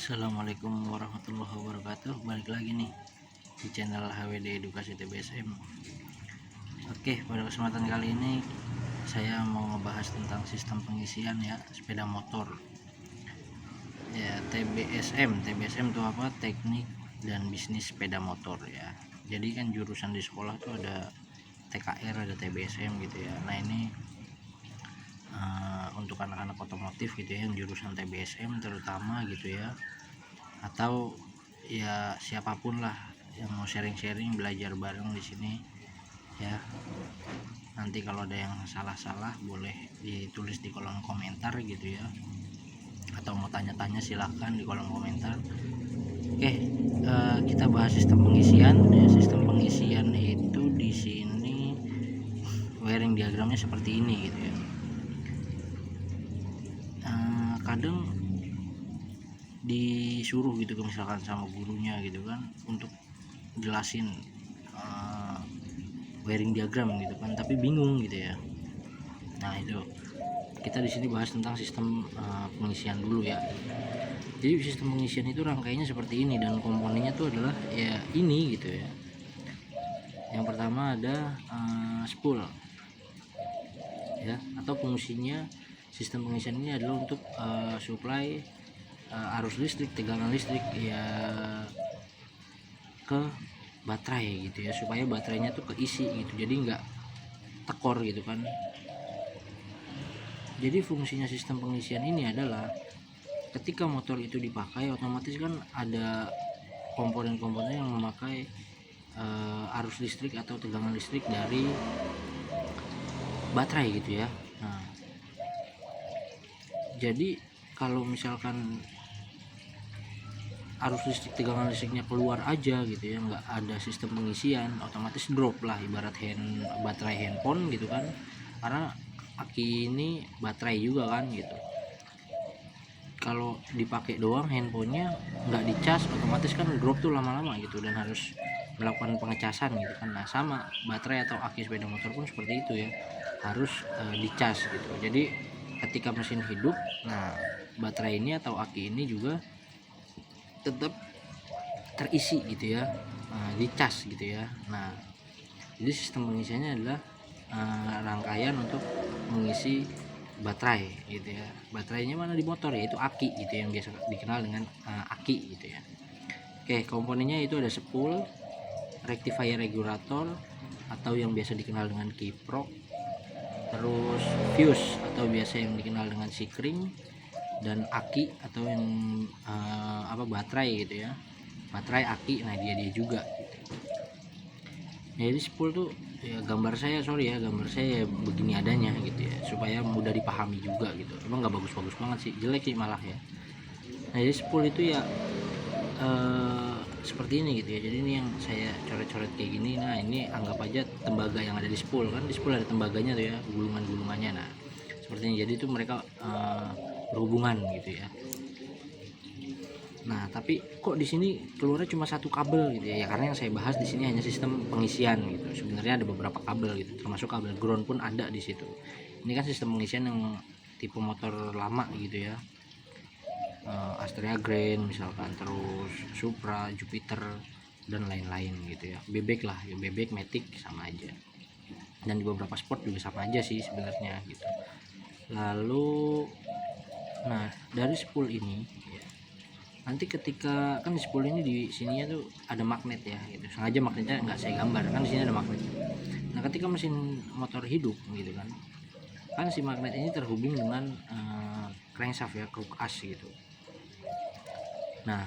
Assalamualaikum warahmatullahi wabarakatuh. Balik lagi nih di channel HWD Edukasi TBSM. Oke, pada kesempatan kali ini saya mau ngebahas tentang sistem pengisian ya sepeda motor. Ya, TBSM itu apa? Teknik dan Bisnis Sepeda Motor ya. Jadi kan jurusan di sekolah tuh ada TKR, ada TBSM gitu ya. Nah, ini untuk anak-anak otomotif gitu ya, yang jurusan TBSM terutama gitu ya, atau ya siapapun lah yang mau sharing-sharing belajar bareng di sini ya. Nanti kalau ada yang salah-salah boleh ditulis di kolom komentar gitu ya, atau mau tanya-tanya silahkan di kolom komentar. Oke, kita bahas sistem pengisian ya. Sistem pengisian itu di sini wiring diagramnya seperti ini gitu ya. Kadang disuruh gitu misalkan sama gurunya gitu kan untuk jelasin wiring diagram gitu kan, tapi bingung gitu ya. Nah, itu kita di sini bahas tentang sistem pengisian dulu ya. Jadi sistem pengisian itu rangkaiannya seperti ini dan komponennya tuh adalah ya ini gitu ya. Yang pertama ada spool ya, atau fungsinya sistem pengisian ini adalah untuk supply arus listrik, tegangan listrik ya ke baterai gitu ya, supaya baterainya tuh keisi gitu, jadi nggak tekor gitu kan. Jadi fungsinya sistem pengisian ini adalah ketika motor itu dipakai, otomatis kan ada komponen-komponen yang memakai arus listrik atau tegangan listrik dari baterai gitu ya. Nah, jadi kalau misalkan arus listrik, tegangan listriknya keluar aja gitu ya, nggak ada sistem pengisian, otomatis drop lah, ibarat baterai handphone gitu kan, karena aki ini baterai juga kan gitu. Kalau dipakai doang handphonenya nggak dicas, otomatis kan drop tuh lama-lama gitu, dan harus melakukan pengecasan gitu kan. Nah, sama baterai atau aki sepeda motor pun seperti itu ya, harus dicas gitu. Jadi ketika mesin hidup, nah baterai ini atau aki ini juga tetap terisi gitu ya, dicas gitu ya. Nah, jadi sistem pengisiannya adalah rangkaian untuk mengisi baterai gitu ya. Baterainya mana di motor, yaitu aki gitu, yang biasa dikenal dengan aki gitu ya. Oke, komponennya itu ada spool, rectifier regulator atau yang biasa dikenal dengan kiprok, terus fuse atau biasa yang dikenal dengan sikring, dan aki atau yang baterai gitu ya, baterai aki. Nah, dia juga gitu. Jadi spool tuh ya, gambar saya ya begini adanya gitu ya, supaya mudah dipahami juga gitu. Emang nggak bagus-bagus banget sih, jelek sih malah ya. Nah, jadi spool itu ya seperti ini gitu ya. Jadi ini yang saya coret-coret kayak gini. Nah, ini anggap aja tembaga yang ada di spool kan. Di spool ada tembaganya tuh ya, gulungan-gulungannya. Nah, seperti ini. Jadi itu mereka berhubungan gitu ya. Nah, tapi kok di sini keluarnya cuma satu kabel gitu ya? Ya karena yang saya bahas di sini hanya sistem pengisian gitu. Sebenarnya ada beberapa kabel gitu, termasuk kabel ground pun ada di situ. Ini kan sistem pengisian yang tipe motor lama gitu ya. Astrea Grand misalkan, terus Supra, Jupiter dan lain-lain gitu ya. Bebek lah, ya bebek, Matic sama aja. Dan di beberapa sport juga sama aja sih sebenarnya gitu. Lalu, nah dari spool ini ya, nanti ketika kan di spool ini di sininya tuh ada magnet ya gitu. Sengaja magnetnya nggak saya gambar, kan di sini ada magnet. Nah, ketika mesin motor hidup gitu kan si magnet ini terhubung dengan crankshaft ya, kruk as gitu. Nah,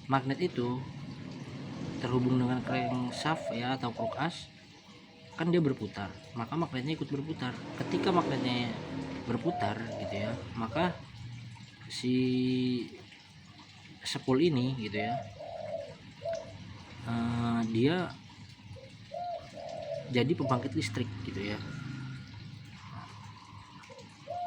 magnet itu terhubung dengan crankshaft ya atau kruk as, kan dia berputar, maka magnetnya ikut berputar. Ketika magnetnya berputar gitu ya, maka si spool ini gitu ya, dia jadi pembangkit listrik gitu ya.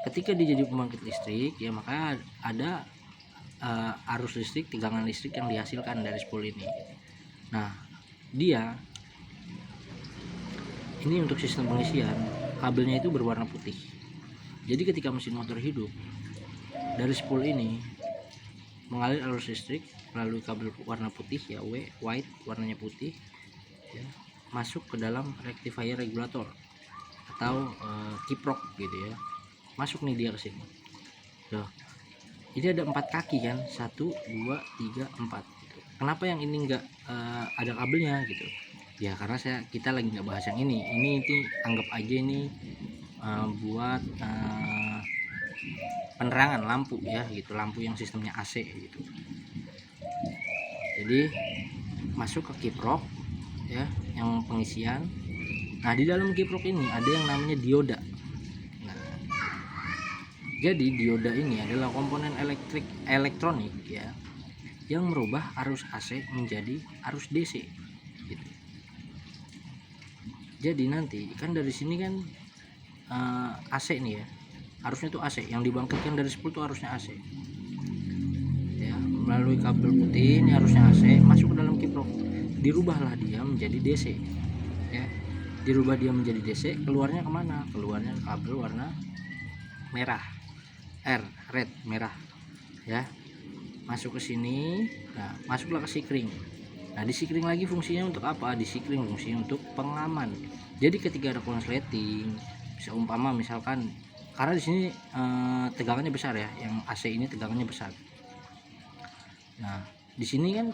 Ketika dia jadi pembangkit listrik ya, maka ada arus listrik, tegangan listrik yang dihasilkan dari spool ini. Nah, dia ini untuk sistem pengisian, kabelnya itu berwarna putih. Jadi ketika mesin motor hidup, dari spool ini mengalir arus listrik melalui kabel warna putih ya, white warnanya putih ya, masuk ke dalam rectifier regulator atau kiprok gitu ya. Masuk nih dia ke sini. Tuh. Ini ada 4 kaki kan, 1 2 3 4 gitu. Kenapa yang ini enggak ada kabelnya gitu ya, karena kita lagi nggak bahas yang ini anggap aja ini buat penerangan lampu ya gitu, lampu yang sistemnya AC gitu. Jadi masuk ke kiprok ya, yang pengisian. Nah di dalam kiprok ini ada yang namanya dioda. Nah, jadi dioda ini adalah komponen elektronik ya, yang merubah arus AC menjadi arus DC gitu. Jadi nanti kan dari sini kan AC nih ya, harusnya tuh AC yang dibangkitkan dari spool tuh harusnya AC ya, melalui kabel putih ini harusnya AC masuk ke dalam kiprok, dirubahlah dia menjadi DC ya, dirubah dia menjadi DC, keluarnya kemana? Keluarnya kabel warna merah, red merah ya, masuk ke sini. Nah masuklah ke sikring. Nah di sikring lagi fungsinya untuk apa? Di sikring fungsinya untuk pengaman. Jadi ketika ada konsleting, seumpama misalkan, karena di sini tegangannya besar ya, yang AC ini tegangannya besar. Nah di sini kan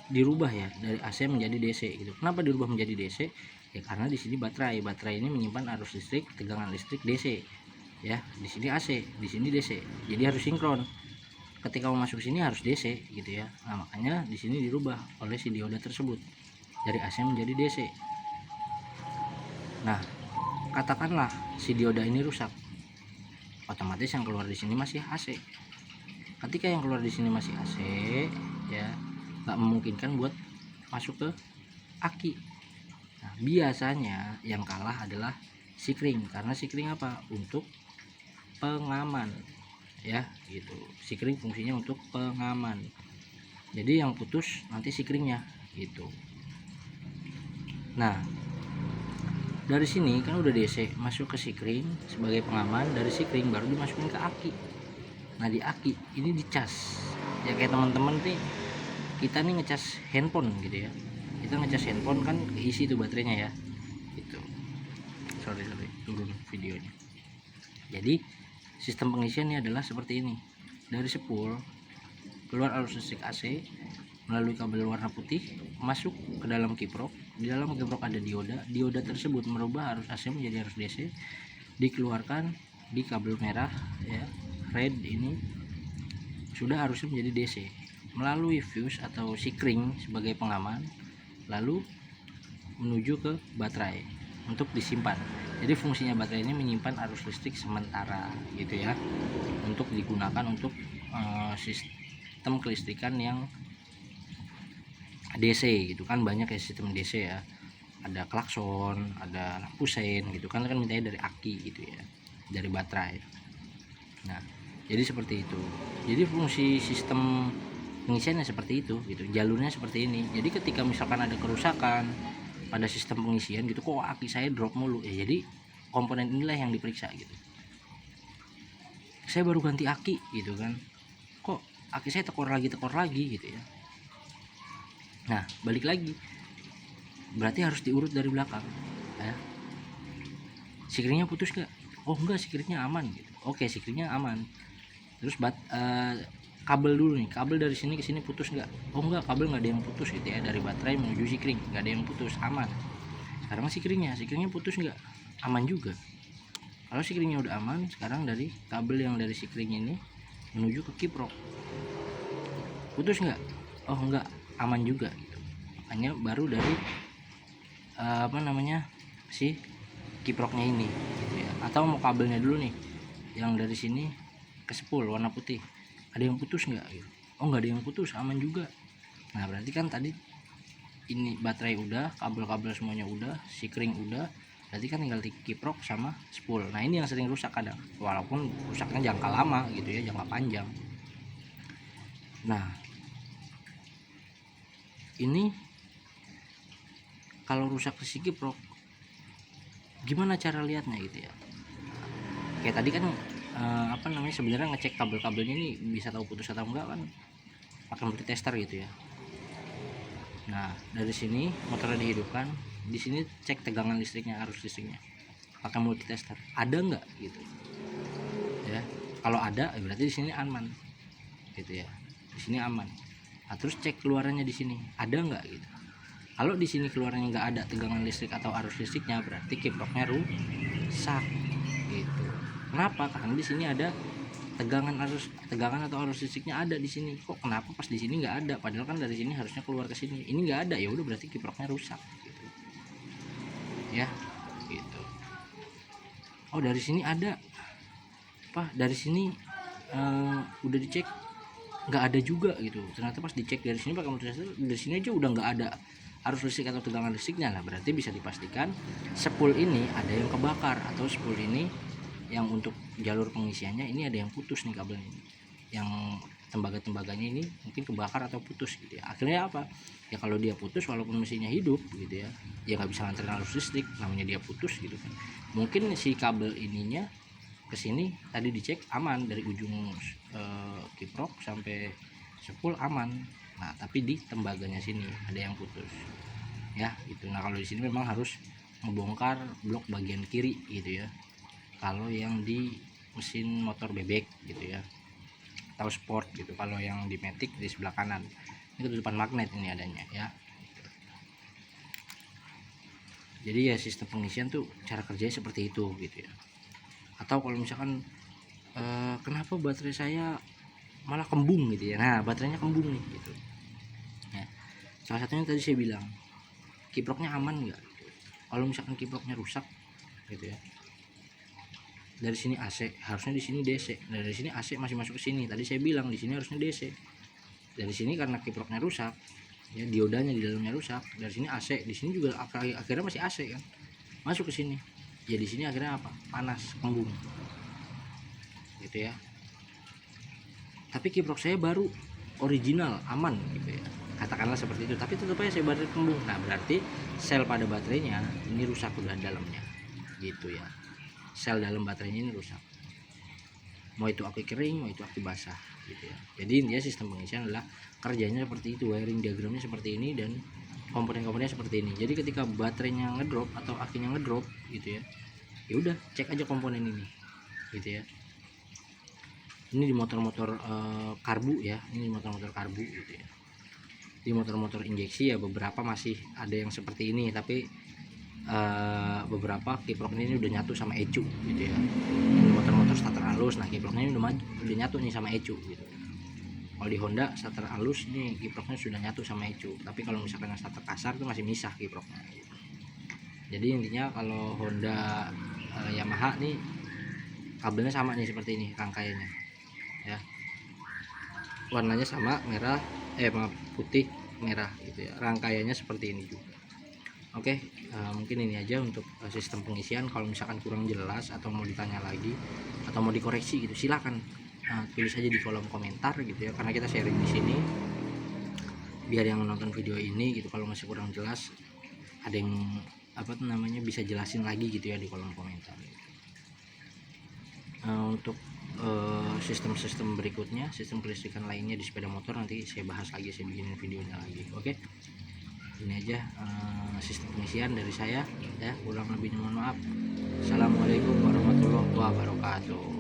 dirubah ya dari AC menjadi DC gitu. Kenapa dirubah menjadi DC? Ya karena di sini baterai ini menyimpan arus listrik, tegangan listrik DC ya. Di sini AC, di sini DC. Jadi harus sinkron. Ketika mau masuk sini harus DC gitu ya. Nah makanya di sini dirubah oleh si dioda tersebut dari AC menjadi DC. Nah katakanlah si dioda ini rusak, otomatis yang keluar di sini masih AC. Ketika yang keluar di sini masih AC ya, nggak memungkinkan buat masuk ke aki. Nah biasanya yang kalah adalah sikring, karena sikring apa? Untuk pengaman ya gitu. Sikring fungsinya untuk pengaman, jadi yang putus nanti sikringnya gitu. Nah dari sini kan udah DC, masuk ke sikring sebagai pengaman, dari sikring baru dimasukin ke aki. Nah di aki ini dicas ya, kayak teman-teman nih, kita nih ngecas handphone gitu ya, kita ngecas handphone kan keisi tuh baterainya ya gitu. Sorry turun videonya. Jadi sistem pengisiannya adalah seperti ini. Dari spool keluar arus listrik AC melalui kabel warna putih, masuk ke dalam kiprok. Di dalam kiprok ada dioda tersebut merubah arus AC menjadi arus DC, dikeluarkan di kabel merah ya, red ini sudah arusnya menjadi DC melalui fuse atau sikring sebagai pengaman, lalu menuju ke baterai untuk disimpan. Jadi fungsinya baterai ini menyimpan arus listrik sementara gitu ya, untuk digunakan untuk sistem kelistrikan yang DC gitu kan. Banyak ya sistem DC ya, ada klakson, ada lampu sein gitu kan mintanya dari aki gitu ya, dari baterai. Nah jadi seperti itu. Jadi fungsi sistem pengisiannya seperti itu gitu, jalurnya seperti ini. Jadi ketika misalkan ada kerusakan pada sistem pengisian gitu, kok aki saya drop mulu ya, jadi komponen inilah yang diperiksa gitu. Saya baru ganti aki gitu kan, kok aki saya tekor lagi gitu ya. Nah balik lagi, berarti harus diurut dari belakang ya. Sikringnya putus gak? Oh enggak, sikringnya aman gitu. Oke sikringnya aman. Terus kabel dulu nih, kabel dari sini ke sini putus nggak? Oh enggak, kabel nggak ada yang putus gitu ya, dari baterai menuju sikring nggak ada yang putus, aman. Sekarang sikringnya putus nggak? Aman juga. Kalau sikringnya udah aman, sekarang dari kabel yang dari sikring ini menuju ke kiprok, putus nggak? Oh enggak, aman juga gitu. Makanya baru dari si kiproknya ini gitu ya. Atau mau kabelnya dulu nih, yang dari sini ke spool warna putih, ada yang putus nggak gitu? Oh nggak ada yang putus, aman juga. Nah berarti kan tadi ini baterai udah, kabel-kabel semuanya udah, sikring udah, berarti kan tinggal kiprok sama spool. Nah ini yang sering rusak kadang, walaupun rusaknya jangka lama gitu ya, jangka panjang. Nah ini kalau rusak si kiprok gimana cara lihatnya gitu ya. Kayak tadi kan apa namanya, sebenarnya ngecek kabel-kabelnya ini bisa tahu putus atau enggak kan pakai multitester gitu ya. Nah dari sini motornya dihidupkan, di sini cek tegangan listriknya, arus listriknya pakai multitester ada enggak gitu ya. Kalau ada berarti di sini aman gitu ya, di sini aman. Nah, terus cek keluarannya di sini ada enggak gitu. Kalau di sini keluarannya enggak ada tegangan listrik atau arus listriknya, berarti kiproknya rusak gitu. Kenapa? Karena di sini ada tegangan atau arus listriknya ada di sini. Kok kenapa pas di sini nggak ada? Padahal kan dari sini harusnya keluar ke sini. Ini nggak ada, ya udah berarti kiproknya rusak gitu. Ya, gitu. Oh, dari sini ada. Pak, dari sini udah dicek nggak ada juga gitu. Ternyata pas dicek dari sini pakai multitester, dari sini aja udah nggak ada arus listrik atau tegangan listriknya lah. Berarti bisa dipastikan spool ini ada yang kebakar, atau spool ini yang untuk jalur pengisiannya ini ada yang putus nih kabelnya ini. Yang tembaganya ini mungkin kebakar atau putus gitu ya. Akhirnya apa? Ya kalau dia putus walaupun mesinnya hidup gitu ya, dia nggak bisa nganterin arus listrik, namanya dia putus gitu kan. Mungkin si kabel ininya ke sini tadi dicek aman dari ujung kiprok sampai spool aman. Nah, tapi di tembaganya sini ada yang putus. Ya, gitu. Nah, kalau di sini memang harus ngebongkar blok bagian kiri gitu ya. Kalau yang di mesin motor bebek gitu ya, atau sport gitu. Kalau yang di matic di sebelah kanan, ini ketutupan magnet ini adanya ya. Jadi ya sistem pengisian tuh cara kerjanya seperti itu gitu ya. Atau kalau misalkan kenapa baterai saya malah kembung gitu ya, nah baterainya kembung nih gitu ya. Salah satunya tadi saya bilang kiproknya aman nggak. Kalau misalkan kiproknya rusak gitu ya, dari sini AC, harusnya di sini DC. Nah, dari sini AC masih masuk ke sini. Tadi saya bilang di sini harusnya DC. Dari sini karena kiproknya rusak, ya diodanya di dalamnya rusak. Dari sini AC, di sini juga akhirnya masih AC kan. Masuk ke sini. Ya di sini akhirnya apa? Panas, kembung. Gitu ya. Tapi kiprok saya baru original, aman gitu ya. Katakanlah seperti itu, tapi tetap aja saya baterai kembung. Nah, berarti sel pada baterainya ini rusak udah dalamnya. Gitu ya. Sel dalam baterainya ini rusak, mau itu aki kering mau itu aki basah gitu ya. Jadi intinya sistem pengisian adalah kerjanya seperti itu, wiring diagramnya seperti ini dan komponen-komponennya seperti ini. Jadi ketika baterainya ngedrop atau akinya ngedrop gitu ya, ya udah cek aja komponen ini gitu ya. Ini di motor-motor karbu ya, ini di motor-motor karbu gitu ya. Di motor-motor injeksi ya beberapa masih ada yang seperti ini, tapi beberapa kiproknya ini udah nyatu sama ecu gitu ya. Ini motor-motor starter halus, nah kiproknya ini udah nyatu nih sama ecu gitu. Kalau di Honda starter halus nih kiproknya sudah nyatu sama ecu, tapi kalau misalkan starter kasar itu masih misah kiproknya gitu. Jadi intinya kalau Honda Yamaha nih kabelnya sama nih seperti ini rangkaiannya ya, warnanya sama merah putih merah gitu ya, rangkaiannya seperti ini juga. Oke, mungkin ini aja untuk sistem pengisian. Kalau misalkan kurang jelas atau mau ditanya lagi atau mau dikoreksi gitu, silakan tulis aja di kolom komentar gitu ya, karena kita sharing di sini biar yang menonton video ini gitu kalau masih kurang jelas ada yang bisa jelasin lagi gitu ya di kolom komentar. Untuk sistem-sistem berikutnya, sistem kelistrikan lainnya di sepeda motor nanti saya bahas lagi, saya bikin videonya lagi. Oke. Ini aja sistem pengisian dari saya ya, kurang lebihnya mohon maaf. Assalamualaikum warahmatullahi wabarakatuh.